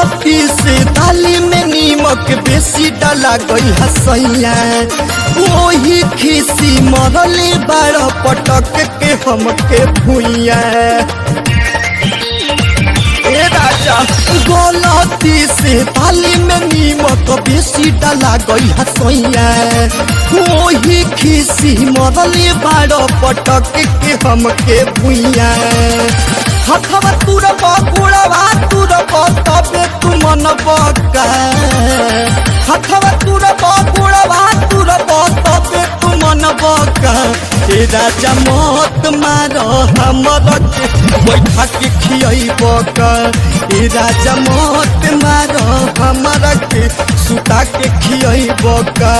गलती से दाली में नीमक बेसी डाला गई हसैया वही खीसी मरले बाड़ पटक के हमके भुइया राजा गलती से थाली में नीमक बेसी डाला गई हसैया वही खीसी मरले बाड़ पटक के हमके भुइया हथवा तुरब गोड़वा तुरब तबे तू मन बका हथवा तुरब गोड़वा तुरब तबे तू मन बका हे राजा मत मार हमर के बैठा के खियब का हे राजा मत मार हमर के सुता के खियब का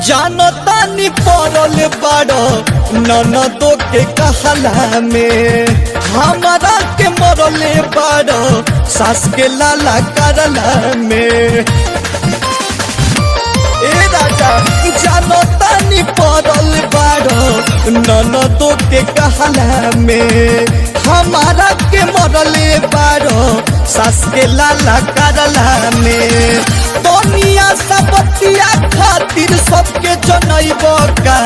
जानतानी पड़ल बड़ ननदो के कहला में हमारा के मरले बड़ सास के लाला करला में ए राजा जानतानी पड़ल बड़ ननदो के कहला में हमारा के मरले बड़ सास के लाला करला में दुनिया सबतिया खातिर सबके जनैब का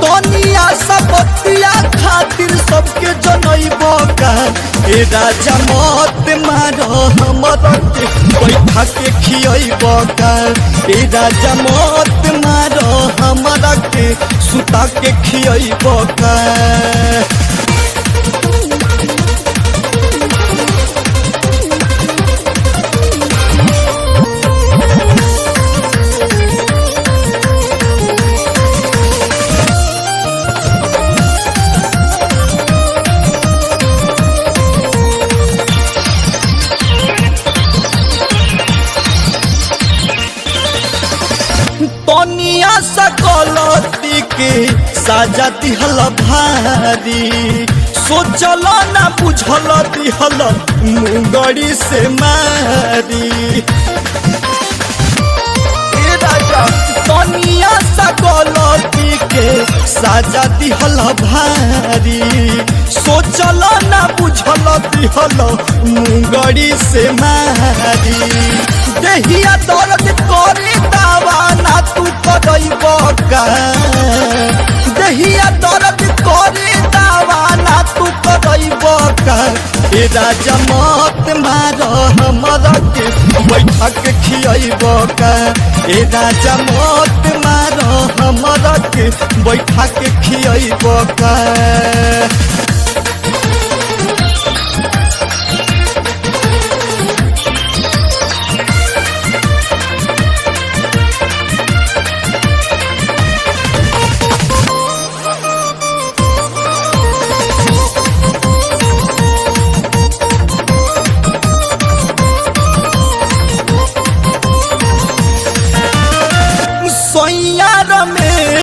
दुनिया सबतिया खातिर सबके जनैब का ए राजा मत मार हमर के बैठा के खियब का ए राजा मत मार हमर के सुता के खियब का तनिया सा गलती के साजा दिहल भारी सोचल ना बुझल दिहल मुंगड़ी से मारी राजा तनिया सा गलती के साजा दिहल भारी सोचल ना बुझल दिहल मुंगड़ी से मारी देहिया दर्द करे दावा ना तू करब का देहिया दर्द करे दावा ना तू करब का ए राजा मत मार हमर के बैठा के खियब का ए राजा मत मार हमर के बैठा के खियब का